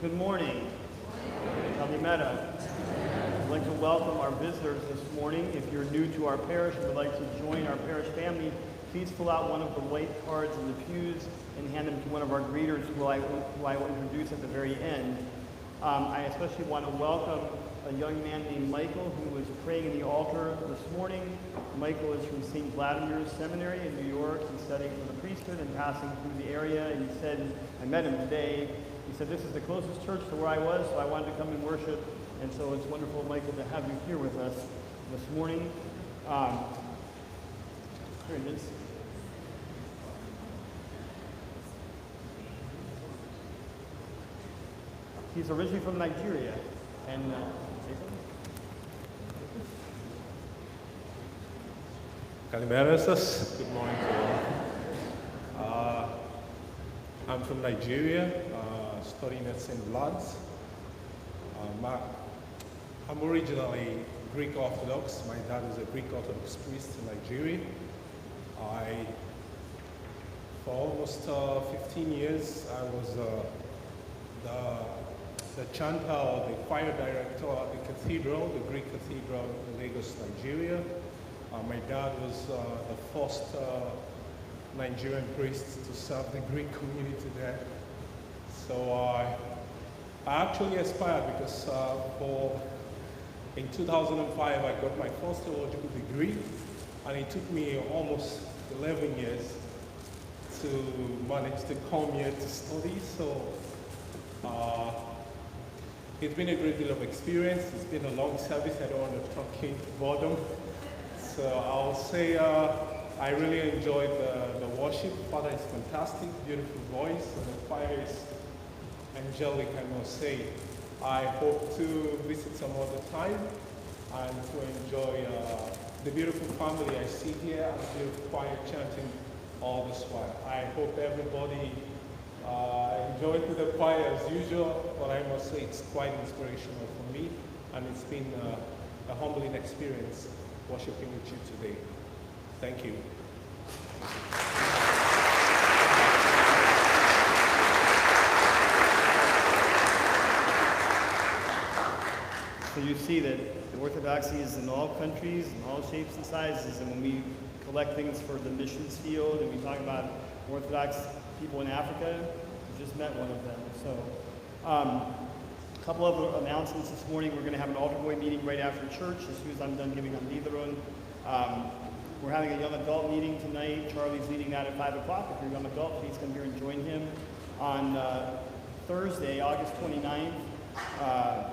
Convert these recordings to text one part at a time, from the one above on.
Good morning. Kalimera. I'd like to welcome our visitors this morning. If you're new to our parish and would like to join our parish family, please fill out one of the white cards in the pews and hand them to one of our greeters who I will introduce at the very end. I especially want to welcome a young man named Michael who was praying in the altar this morning. Michael is from St. Vladimir's Seminary in New York. He's studying for the priesthood and passing through the area. And he said, I met him today. He said, this is the closest church to where I was, so I wanted to come and worship. And so it's wonderful, Michael, to have you here with us this morning. Here it is. He's originally from Nigeria. And Kalimera, good morning to all. I'm from Nigeria, studying at St. Vlad's. I'm originally Greek Orthodox. My dad is a Greek Orthodox priest in Nigeria. For almost 15 years, I was the chanter or the choir director at the cathedral, the Greek cathedral in Lagos, Nigeria. My dad was the first Nigerian priest to serve the Greek community there. So I actually aspired because in 2005 I got my first theological degree, and it took me almost 11 years to manage to come here to study. So it's been a great deal of experience. It's been a long service. I don't want to truncate boredom. So I'll say I really enjoyed the worship. Father is fantastic, beautiful voice, and the choir is angelic, I must say. I hope to visit some other time and to enjoy the beautiful family I see here and the beautiful choir chanting all this while. I hope everybody enjoyed the choir as usual, but I must say it's quite inspirational for me, and it's been a humbling experience worshiping with you today. Thank you. so you see that the Orthodoxy is in all countries, in all shapes and sizes, and when we collect things for the missions field and we talk about Orthodox people in Africa, we just met one of them. So a couple of announcements this morning. We're going to have an altar boy meeting right after church as soon as I'm done giving on Liederung. We're having a young adult meeting tonight. Charlie's leading that at 5 o'clock. If you're a young adult, please come here and join him. On Thursday, August 29th,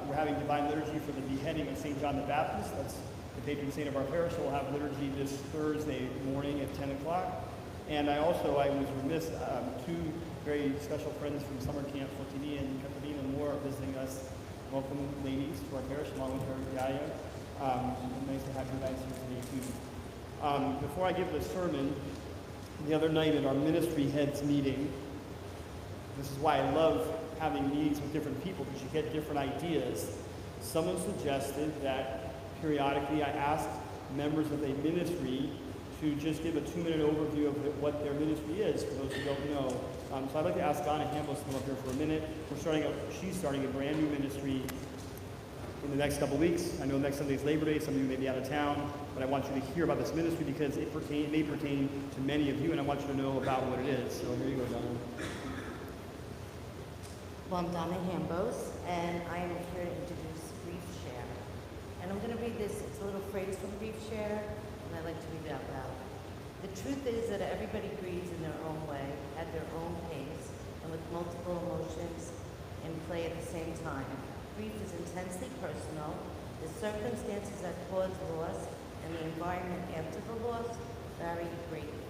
we're having Divine Liturgy for the beheading of St. John the Baptist. That's the patron saint of our parish. We'll have liturgy this Thursday morning at 10 o'clock. And I was remiss, two very special friends from summer camp, Fortini and Katarina Moore, are visiting us. Welcome, ladies, to our parish, along with her Yaya. Nice to have you guys here today, too. Before I give the sermon, the other night at our ministry heads meeting, this is why I love having meetings with different people, because you get different ideas. Someone suggested that periodically I ask members of a ministry to just give a 2-minute overview of what their ministry is, for those who don't know. So I'd like to ask Donna Hambos to come up here for a minute. She's starting a brand new ministry in the next couple weeks. I know next Sunday is Labor Day, some of you may be out of town, but I want you to hear about this ministry because it may pertain to many of you, and I want you to know about what it is. So here you go, Donna. Well, I'm Donna Hambos, and I am here to introduce Grief Share. And I'm going to read this, it's a little phrase from Grief Share, and I like to read it out loud. The truth is that everybody grieves in their own way, at their own pace, and with multiple emotions in play at the same time. Grief is intensely personal. The circumstances that cause loss and the environment after the loss vary greatly.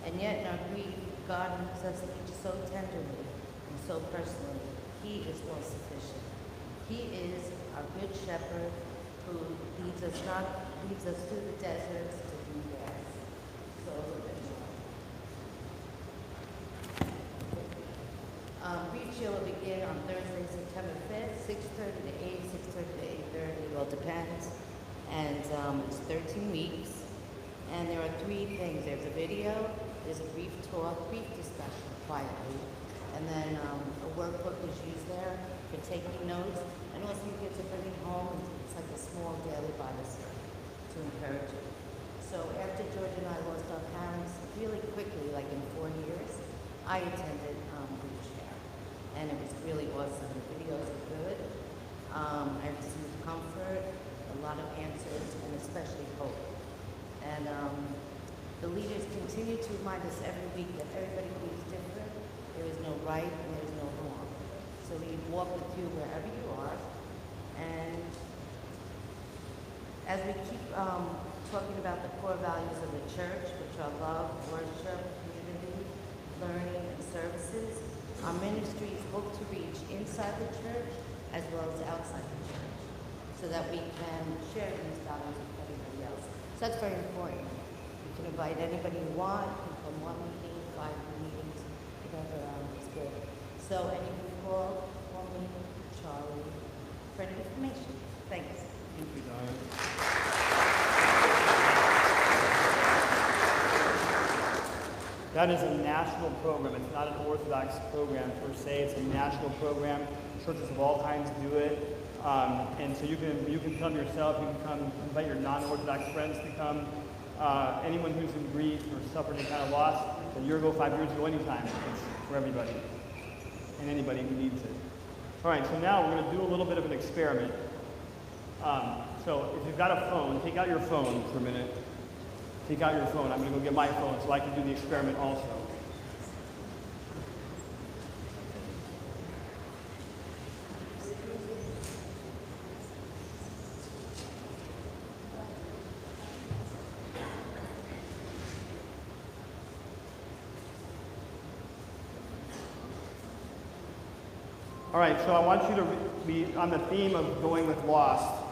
And yet in our grief, God moves us each so tenderly and so personally. He is all sufficient. He is our good shepherd who leads us through the deserts to green grass. So Grief Share will begin on Thursday, September 5th, 6:30 to 8, 6:30 to 8:30, it all depends. And it's 13 weeks. And there are 3 things. There's a video, there's a brief talk, brief discussion quietly, and then a workbook is used there for taking notes, and also you get to bring it home. It's like a small daily Bible study to encourage you. So after George and I lost our parents really quickly, like in 4 years, I attended Grief Share, and it was really awesome. The videos are good. I received comfort, a lot of answers, and especially hope. And the leaders continue to remind us every week that everybody believes different. There is no right and there is no wrong. So we walk with you wherever you are. And as we keep talking about the core values of the church, which are love, worship, community, learning, and services, our ministries hope to reach inside the church as well as outside the church, so that we can share these values with everybody else. So that's very important. You can invite anybody you want, you can come 1 meeting, 5 meetings, whatever is good. So, and you can call me, Charlie, for any information. Thanks. Thank you, Diane. That is a national program. It's not an Orthodox program per se. It's a national program. Churches of all kinds do it. And so you can come yourself. You can come invite your non-Orthodox friends to come. Anyone who's in grief or suffered any kind of loss, a year ago, 5 years ago, anytime. It's for everybody and anybody who needs it. All right, so now we're going to do a little bit of an experiment. So if you've got a phone, take out your phone for a minute. Take out your phone. I'm going to go get my phone so I can do the experiment also. All right, so I want you to be on the theme of going with lost.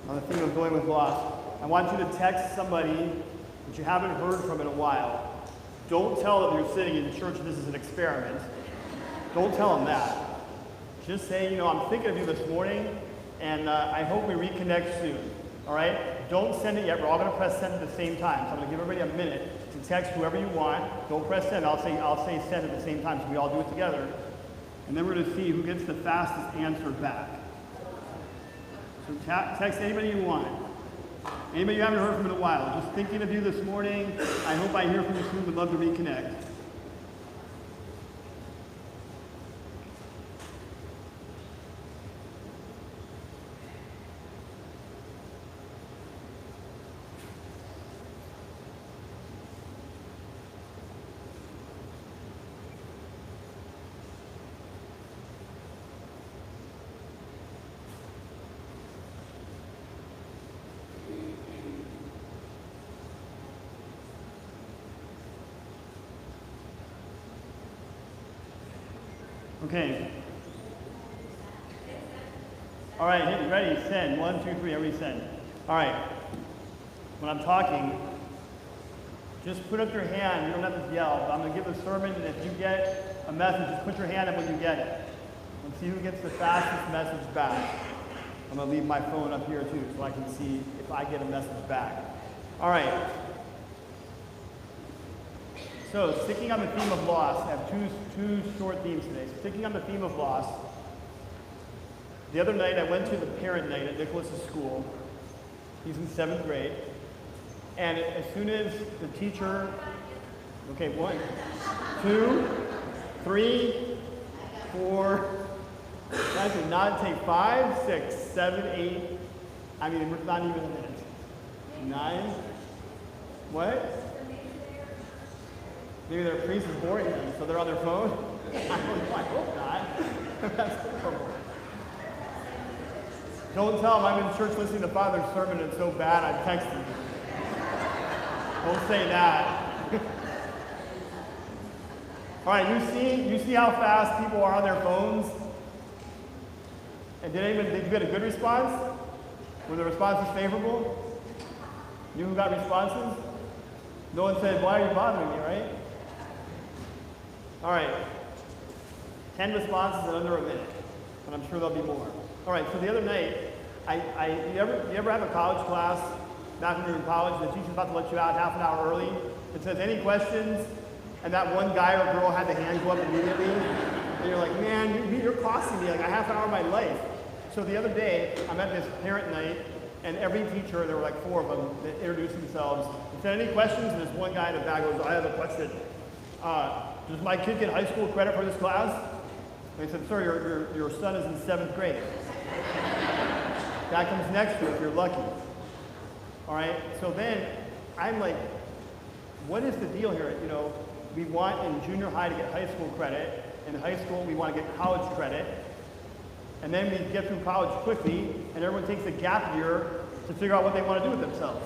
On the theme of going with lost. I want you to text somebody that you haven't heard from in a while. Don't tell them you're sitting in church and this is an experiment. Don't tell them that. Just say, you know, I'm thinking of you this morning, and I hope we reconnect soon. All right? Don't send it yet. We're all going to press send at the same time. So I'm going to give everybody a minute to text whoever you want. Don't press send. I'll say send at the same time, so we all do it together. And then we're going to see who gets the fastest answer back. So text anybody you want. Anybody you haven't heard from in a while. Just thinking of you this morning. I hope I hear from you soon. Would love to reconnect. Okay. All right, hit ready, send. 1, 2, 3, everybody send. All right. When I'm talking, just put up your hand. You don't have to yell. I'm going to give a sermon, and if you get a message, just put your hand up when you get it. And see who gets the fastest message back. I'm going to leave my phone up here, too, so I can see if I get a message back. All right. So, sticking on the theme of loss, I have two short themes today. So, sticking on the theme of loss, the other night I went to the parent night at Nicholas's school. He's in 7th grade. And as soon as the teacher, okay, 1, 2, 3, 4, guys did not take 5, 6, 7, 8, I mean, it's not even a minute. 9, what? Maybe their priest is boring them, so they're on their phone? I don't know, I hope not. That's horrible. Don't tell them I'm in church listening to Father's sermon and it's so bad I'm texting you. Don't say that. All right, you see how fast people are on their phones? And did you get a good response? Were the responses favorable? You who got responses? No one said, why are you bothering me, right? All right, 10 responses in under a minute, and I'm sure there'll be more. All right, so the other night, you ever have a college class back when you're in college and the teacher's about to let you out half an hour early? It says, any questions? and that one guy or girl had the hand go up immediately, and you're like, man, you're costing me like a half hour of my life. So the other day, I'm at this parent night, and every teacher, there were like 4 of them, that introduced themselves and said, any questions? And there's one guy in the back goes, I have a question. Does my kid get high school credit for this class? And I said, sir, your son is in 7th grade. That comes next to it if you're lucky. All right, so then I'm like, what is the deal here? You know, we want in junior high to get high school credit. In high school, we want to get college credit. And then we get through college quickly, and everyone takes a gap year to figure out what they want to do with themselves.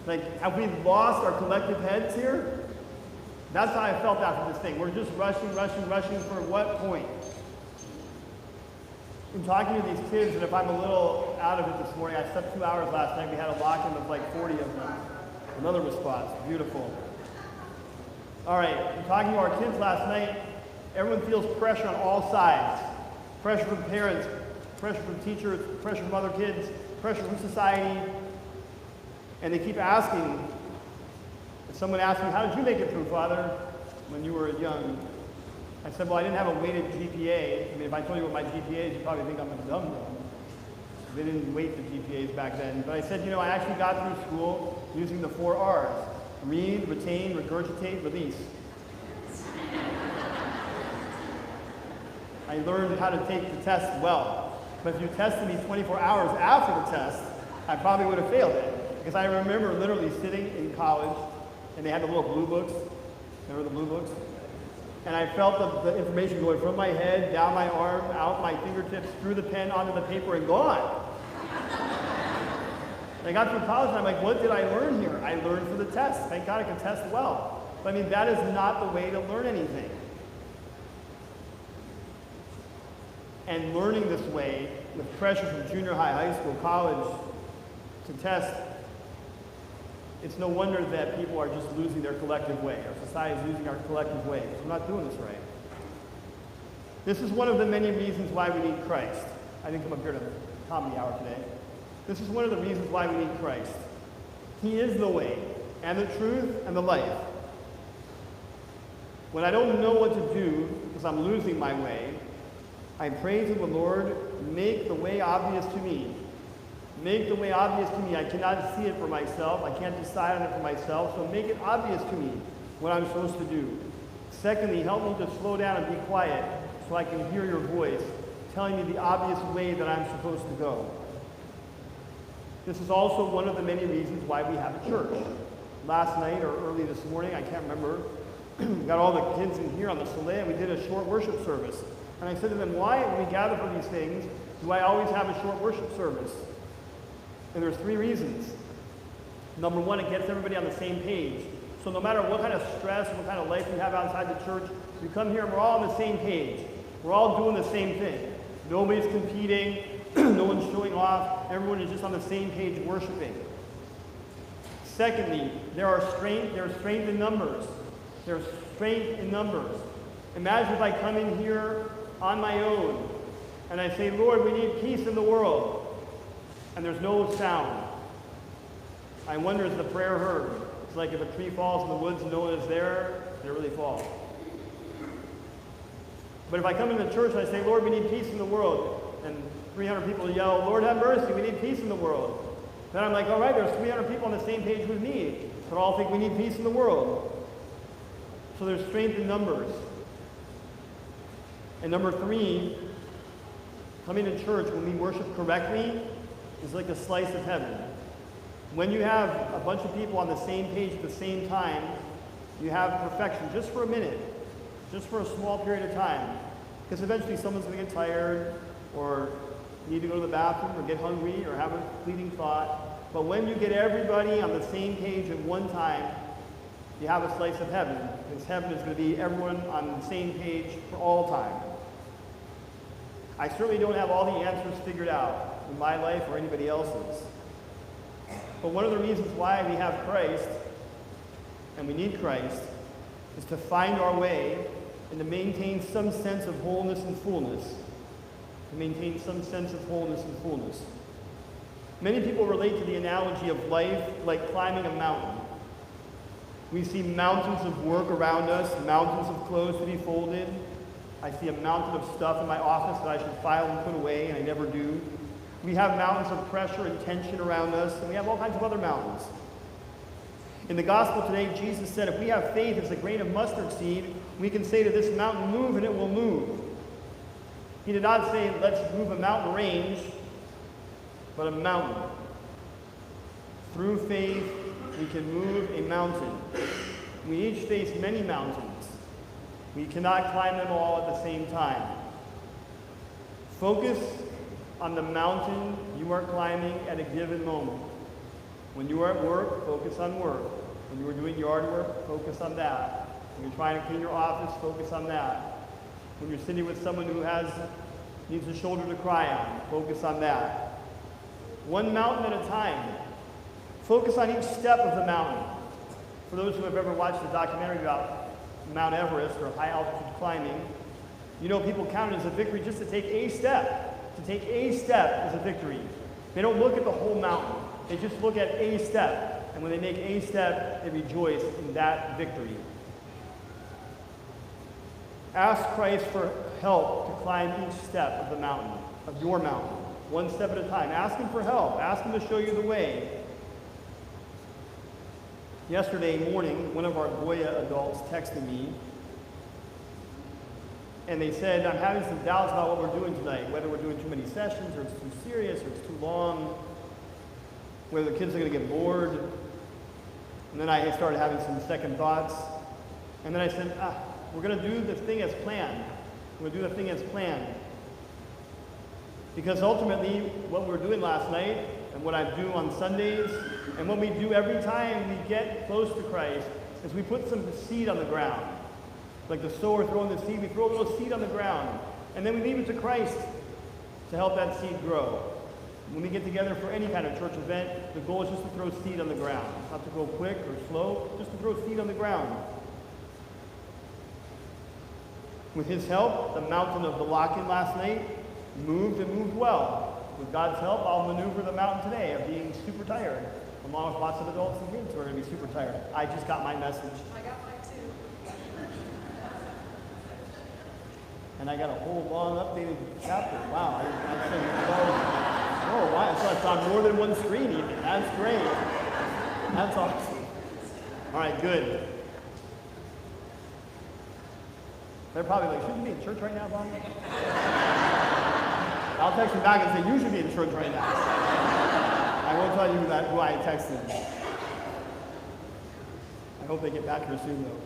Like, have we lost our collective heads here? That's how I felt after this thing. We're just rushing for what point? I'm talking to these kids, and if I'm a little out of it this morning, I slept 2 hours last night. We had a lock-in of like 40 of them. Another response. Beautiful. All right, I'm talking to our kids last night. Everyone feels pressure on all sides. Pressure from parents, pressure from teachers, pressure from other kids, pressure from society. And they keep asking. If someone asked me, how did you make it through, Father, when you were young? I said, well, I didn't have a weighted GPA. I mean, if I told you what my GPA is, you'd probably think I'm a dumb. They didn't weight the GPAs back then. But I said, you know, I actually got through school using the 4 R's. Read, retain, regurgitate, release. I learned how to take the test well. But if you tested me 24 hours after the test, I probably would have failed it. Because I remember literally sitting in college, and they had the little blue books. Remember the blue books? And I felt the information going from my head, down my arm, out my fingertips, through the pen, onto the paper, and gone. And I got through college, and I'm like, what did I learn here? I learned for the test. Thank God I can test well. But I mean, that is not the way to learn anything. And learning this way, with pressure from junior high, high school, college, to test, it's no wonder that people are just losing their collective way. Our society is losing our collective way. We're not doing this right. This is one of the many reasons why we need Christ. I didn't come up here to comedy hour today. This is one of the reasons why we need Christ. He is the way, and the truth, and the life. When I don't know what to do, because I'm losing my way, I pray to the Lord, make the way obvious to me. Make the way obvious to me. I cannot see it for myself. I can't decide on it for myself, so make it obvious to me what I'm supposed to do. Secondly, help me to slow down and be quiet so I can hear your voice telling me the obvious way that I'm supposed to go. This is also one of the many reasons why we have a church. Last night or early this morning, I can't remember, we got all the kids in here on the Soleil, and we did a short worship service. And I said to them, why, when we gather for these things, do I always have a short worship service? And there's 3 reasons. Number 1, it gets everybody on the same page. So no matter what kind of stress, what kind of life you have outside the church, we come here and we're all on the same page. We're all doing the same thing. Nobody's competing. No one's showing off. Everyone is just on the same page worshiping. Secondly, there's strength in numbers. There's strength in numbers. Imagine if I come in here on my own and I say, Lord, we need peace in the world. And there's no sound. I wonder, is the prayer heard? It's like if a tree falls in the woods and no one is there, they really fall. But if I come into church and I say, Lord, we need peace in the world, and 300 people yell, Lord, have mercy, we need peace in the world. Then I'm like, all right, there's 300 people on the same page with me, but all think we need peace in the world. So there's strength in numbers. And number 3, coming to church when we worship correctly is like a slice of heaven. When you have a bunch of people on the same page at the same time, you have perfection just for a minute, just for a small period of time. Because eventually someone's going to get tired, or need to go to the bathroom, or get hungry, or have a fleeting thought. But when you get everybody on the same page at one time, you have a slice of heaven. Because heaven is going to be everyone on the same page for all time. I certainly don't have all the answers figured out in my life or anybody else's. But one of the reasons why we have Christ, and we need Christ, is to find our way and to maintain some sense of wholeness and fullness. To maintain some sense of wholeness and fullness. Many people relate to the analogy of life like climbing a mountain. We see mountains of work around us, mountains of clothes to be folded. I see a mountain of stuff in my office that I should file and put away, and I never do. We have mountains of pressure and tension around us, and we have all kinds of other mountains. In the gospel today, Jesus said if we have faith as a grain of mustard seed, we can say to this mountain, move, and it will move. He did not say, let's move a mountain range, but a mountain. Through faith, we can move a mountain. We each face many mountains. We cannot climb them all at the same time. Focus on the mountain you are climbing at a given moment. When you are at work, focus on work. When you are doing yard work, focus on that. When you're trying to clean your office, focus on that. When you're sitting with someone who needs a shoulder to cry on, focus on that. One mountain at a time. Focus on each step of the mountain. For those who have ever watched the documentary about Mount Everest or high altitude climbing, you know people count it as a victory just to take a step. To take a step is a victory. They don't look at the whole mountain. They just look at a step. And when they make a step, they rejoice in that victory. Ask Christ for help to climb each step of the mountain, of your mountain, one step at a time. Ask him for help. Ask him to show you the way. Yesterday morning, one of our Goya adults texted me, and they said, I'm having some doubts about what we're doing tonight, whether we're doing too many sessions, or it's too serious, or it's too long, whether the kids are going to get bored. And then I started having some second thoughts. And then I said, we're going to do the thing as planned. We're going to do the thing as planned. Because ultimately, what we're doing last night, and what I do on Sundays, and what we do every time we get close to Christ, is we put some seed on the ground. Like the sower throwing the seed, we throw a little seed on the ground. And then we leave it to Christ to help that seed grow. When we get together for any kind of church event, the goal is just to throw seed on the ground. Not to go quick or slow, just to throw seed on the ground. With his help, the mountain of the lock-in last night moved and moved well. With God's help, I'll maneuver the mountain today of being super tired, along with lots of adults and kids who are going to be super tired. I just got my message. I got mine too. And I got a whole long updated chapter. Wow. I said, oh, wow. So it's on more than one screen even. That's great. That's awesome. All right, good. They're probably like, shouldn't you be in church right now, Bonnie? I'll text him back and say, you should be in church right now. I won't tell you who I texted. I hope they get back here soon, though.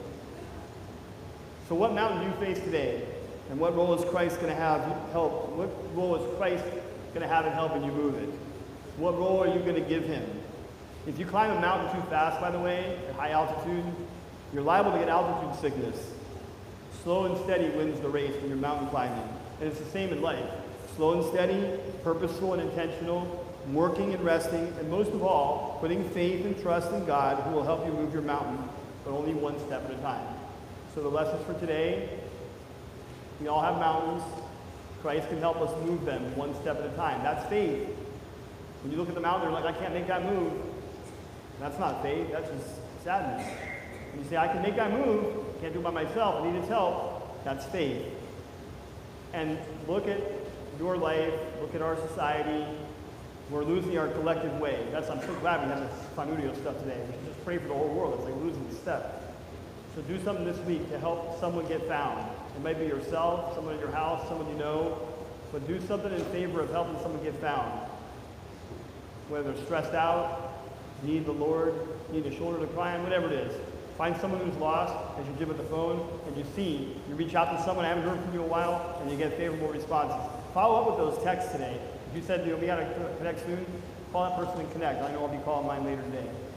So what mountain do you face today? And what role is Christ going to have help? What role is Christ going to have in helping you move it? What role are you going to give him? If you climb a mountain too fast, by the way, at high altitude, you're liable to get altitude sickness. Slow and steady wins the race when you're mountain climbing. And it's the same in life. Slow and steady, purposeful and intentional, working and resting, and most of all, putting faith and trust in God who will help you move your mountain, but only one step at a time. So the lessons for today, we all have mountains. Christ can help us move them one step at a time. That's faith. When you look at the mountain, you're like, I can't make that move. That's not faith, that's just sadness. When you say, I can make that move, I can't do it by myself, I need his help, that's faith. And look at your life, look at our society. We're losing our collective way. I'm so glad we have this Fanudio stuff today. We should just pray for the whole world. It's like losing the step. So do something this week to help someone get found. It might be yourself, someone in your house, someone you know, but do something in favor of helping someone get found. Whether they're stressed out, need the Lord, need a shoulder to cry on, whatever it is. Find someone who's lost as you did with the phone, and you reach out to someone I haven't heard from you in a while, and you get favorable responses. Follow up with those texts today. If you said, we got to connect soon, call that person and connect. I know I'll be calling mine later today.